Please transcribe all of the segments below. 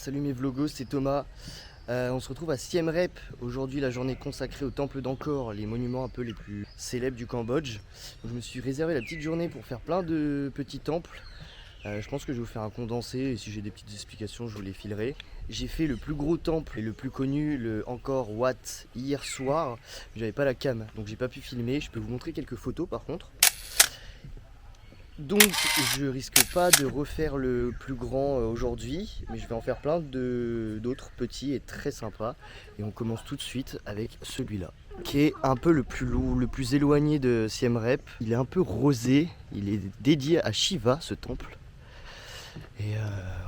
Salut mes vlogos, c'est Thomas. On se retrouve à Siem Reap. Aujourd'hui, la journée consacrée au temple d'Angkor, les monuments un peu les plus célèbres du Cambodge. Donc, je me suis réservé la petite journée pour faire plein de petits temples. Je pense que je vais vous faire un condensé et si j'ai des petites explications, je vous les filerai. J'ai fait le plus gros temple et le plus connu, le Angkor Wat, hier soir. J'avais pas la cam, donc j'ai pas pu filmer. Je peux vous montrer quelques photos par contre. Donc je risque pas de refaire le plus grand aujourd'hui, mais je vais en faire plein d'autres petits et très sympas. Et on commence tout de suite avec celui-là, qui est un peu le plus éloigné de Siem Reap. Il est un peu rosé, il est dédié à Shiva ce temple. Et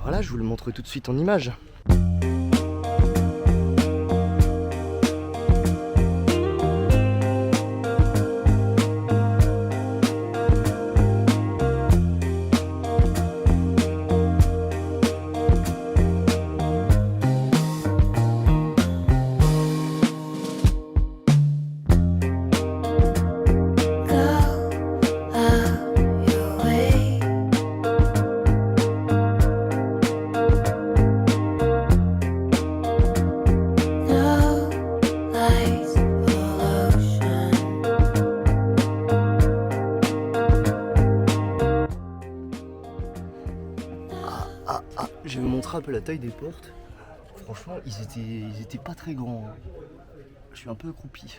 voilà, je vous le montre tout de suite en image. Je vais vous montrer un peu la taille des portes. Franchement, ils étaient pas très grands. Je suis un peu accroupi.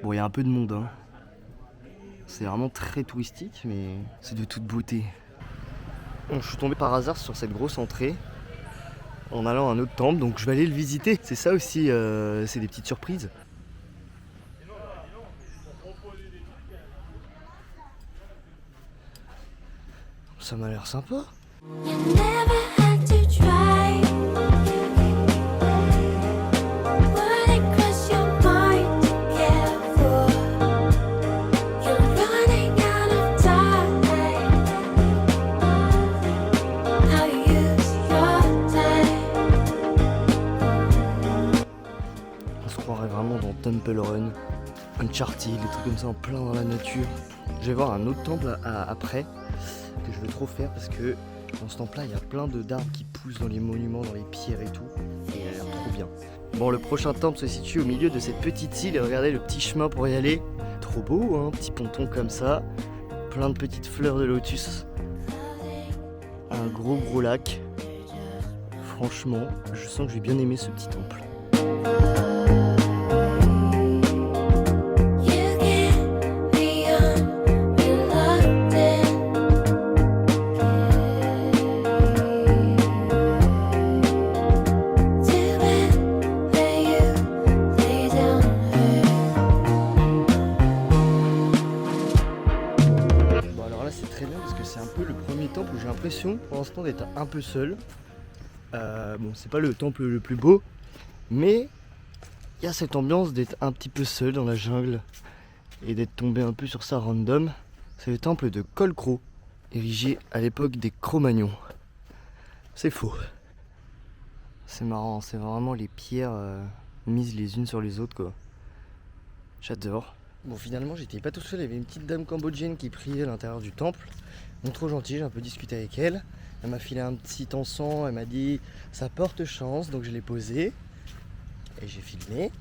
Bon, il y a un peu de monde, hein. C'est vraiment très touristique, mais c'est de toute beauté. Bon, je suis tombé par hasard sur cette grosse entrée en allant à un autre temple, donc je vais aller le visiter. C'est ça aussi, c'est des petites surprises. Ça m'a l'air sympa. On se croirait vraiment dans Temple Run, Uncharted, des trucs comme ça en plein dans la nature. Je vais voir un autre temple après que je veux trop faire parce que dans ce temple là il y a plein d'arbres qui poussent dans les monuments, dans les pierres et tout. Et il a l'air trop bien. Bon, le prochain temple se situe au milieu de cette petite île et regardez le petit chemin pour y aller. Trop beau, hein, petit ponton comme ça, plein de petites fleurs de lotus. Un gros lac. Franchement, je sens que je vais bien aimer ce petit temple. C'est un peu le premier temple où j'ai l'impression pour l'instant d'être un peu seul. Bon, c'est pas le temple le plus beau, mais il y a cette ambiance d'être un petit peu seul dans la jungle et d'être tombé un peu sur ça random. C'est le temple de Khol Kro, érigé à l'époque des Cro-Magnons. C'est faux. C'est marrant, c'est vraiment les pierres mises les unes sur les autres quoi. J'adore. Bon, finalement j'étais pas tout seul, il y avait une petite dame cambodgienne qui priait à l'intérieur du temple. Bon, trop gentille, j'ai un peu discuté avec elle. Elle m'a filé un petit encens, elle m'a dit ça porte chance, donc je l'ai posé et j'ai filmé.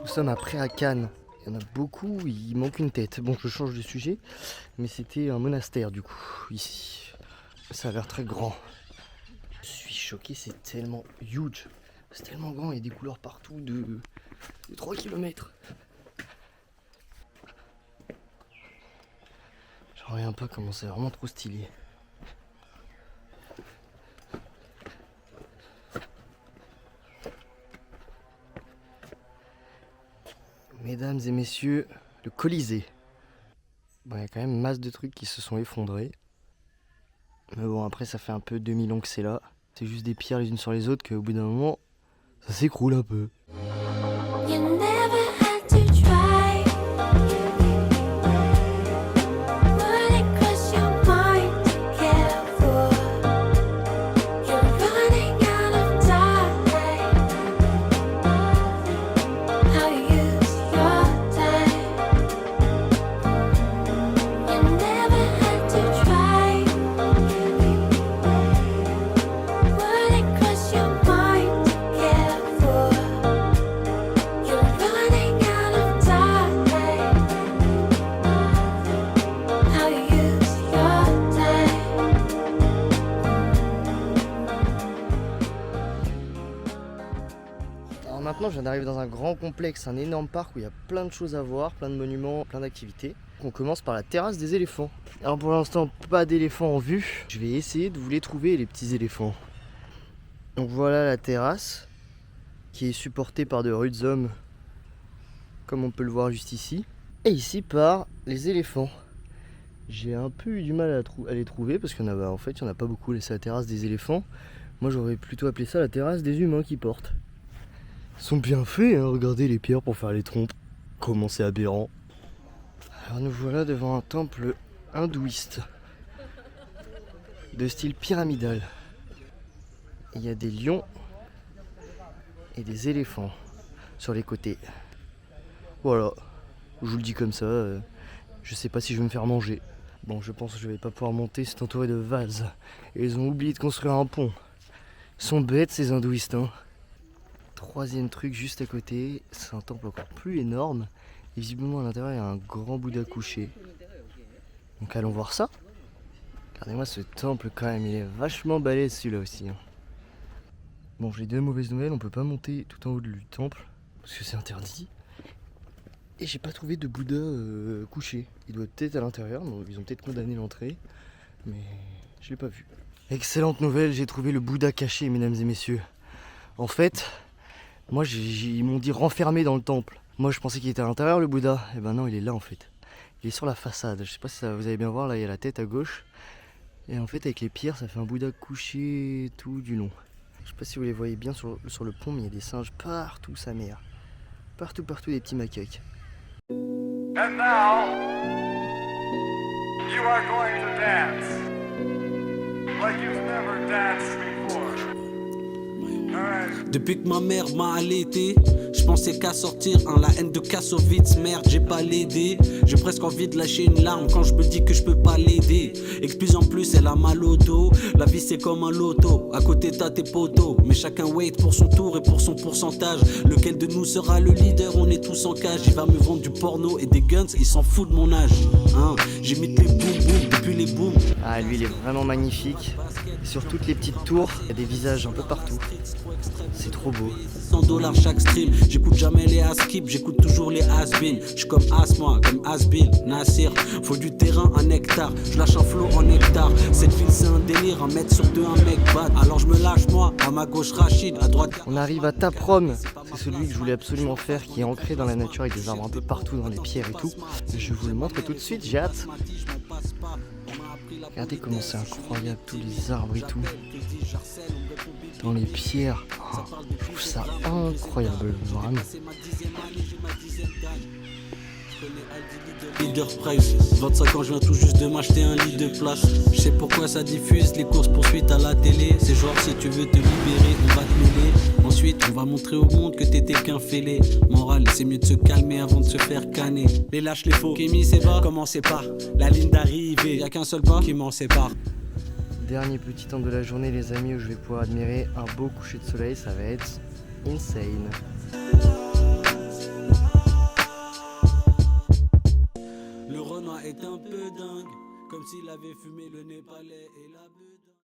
Nous sommes après à Cannes. Il y en a beaucoup, il manque une tête. Bon, je change de sujet, mais c'était un monastère du coup, ici. Ça a l'air très grand. Je suis choqué, c'est tellement huge. C'est tellement grand, il y a des couleurs partout de 3 km. J'en reviens pas comment c'est vraiment trop stylé. Mesdames et messieurs, le Colisée. Bon, il y a quand même masse de trucs qui se sont effondrés. Mais bon, après, ça fait un peu 2000 ans que c'est là. C'est juste des pierres les unes sur les autres qu'au bout d'un moment, ça s'écroule un peu. You never had to try. Would it cross your mind to care for? You're running out of time. How you use your time. You never had to try. Would it cross your mind to care for? You're running out of time. How you use your time. Alors maintenant, je viens d'arriver dans un grand complexe, un énorme parc où il y a plein de choses à voir, plein de monuments, plein d'activités. On commence par la terrasse des éléphants. Alors pour l'instant, pas d'éléphants en vue. Je vais essayer de vous les trouver, les petits éléphants. Donc voilà la terrasse, qui est supportée par de rudes hommes, comme on peut le voir juste ici. Et ici par les éléphants. J'ai un peu eu du mal à les trouver parce qu'il y en a, en fait, il n'y en a pas beaucoup. C'est la terrasse des éléphants. Moi j'aurais plutôt appelé ça la terrasse des humains qui portent. Ils sont bien faits, hein, regardez les pierres pour faire les trompes. Comment c'est aberrant. Alors nous voilà devant un temple hindouiste de style pyramidal. Il y a des lions et des éléphants sur les côtés. Voilà, je vous le dis comme ça, je sais pas si je vais me faire manger. Bon, je pense que je vais pas pouvoir monter, c'est entouré de vases. Et ils ont oublié de construire un pont. Ils sont bêtes ces hindouistes, hein. Troisième truc juste à côté, c'est un temple encore plus énorme. Et visiblement à l'intérieur il y a un grand Bouddha couché. Donc allons voir ça. Regardez-moi ce temple quand même, il est vachement balèze celui-là aussi, hein. Bon, j'ai deux mauvaises nouvelles, on peut pas monter tout en haut du temple parce que c'est interdit. Et j'ai pas trouvé de Bouddha couché. Il doit peut-être à l'intérieur, donc ils ont peut-être condamné l'entrée, mais je l'ai pas vu. Excellente nouvelle, j'ai trouvé le Bouddha caché, mesdames et messieurs. En fait, moi ils m'ont dit renfermé dans le temple. Moi je pensais qu'il était à l'intérieur le Bouddha, et ben non, il est là en fait. Il est sur la façade, je sais pas si vous allez bien voir, là il y a la tête à gauche. Et en fait avec les pierres ça fait un Bouddha couché tout du long. Je sais pas si vous les voyez bien sur le pont, mais il y a des singes partout, sa mère. Partout, des petits macaques. And now, you are going to dance like you've never danced before. All right. Depuis que ma mère m'a allaité, je pensais qu'à sortir la haine de Kassovitz. Merde, j'ai pas l'aidé. J'ai presque envie de lâcher une larme quand je me dis que je peux pas l'aider. Et que de plus en plus elle a mal au dos. La vie c'est comme un loto, à côté t'as tes potos. Mais chacun wait pour son tour et pour son pourcentage. Lequel de nous sera le leader, on est tous en cage. Il va me vendre du porno et des guns, il s'en fout de mon âge, hein. J'imite les boum boum depuis les booms. Ah, lui il est vraiment magnifique. Sur toutes les petites tours, il y a des visages un peu partout. C'est trop beau. 100$ chaque stream, j'écoute jamais les as-skip, j'écoute toujours les has-been. J'suis comme As-moi, comme As-Bill, Nassir. Faut du terrain, un hectare, je lâche un flow en hectare. Cette ville c'est un délire, 1 mètre sur 2, un mec bat. Alors je me lâche moi, à ma gauche Rachid, à droite. On arrive à Taprom, c'est celui que je voulais absolument faire, qui est ancré dans la nature avec des arbres un peu partout, dans les pierres et tout. Je vous le montre tout de suite, j'ai hâte. Regardez comment c'est incroyable, tous les arbres et tout. Dans les pierres, oh, je trouve ça incroyable, vraiment. Leader Price, 25 ans, je viens tout juste de m'acheter un lit de place. Je sais pourquoi ça diffuse les courses poursuites à la télé. C'est genre si tu veux te libérer, on va te mêler. Ensuite, on va montrer au monde que t'étais qu'un fêlé. Morale, c'est mieux de se calmer avant de se faire canner. Les lâches, les faux, Kémy, c'est bas. Commencez par la ligne d'arrivée. Y'a qu'un seul pas qui m'en sépare. Dernier petit temps de la journée les amis où je vais pouvoir admirer un beau coucher de soleil, ça va être insane. Le Renoir est un peu dingue, comme s'il avait fumé le Népalais et la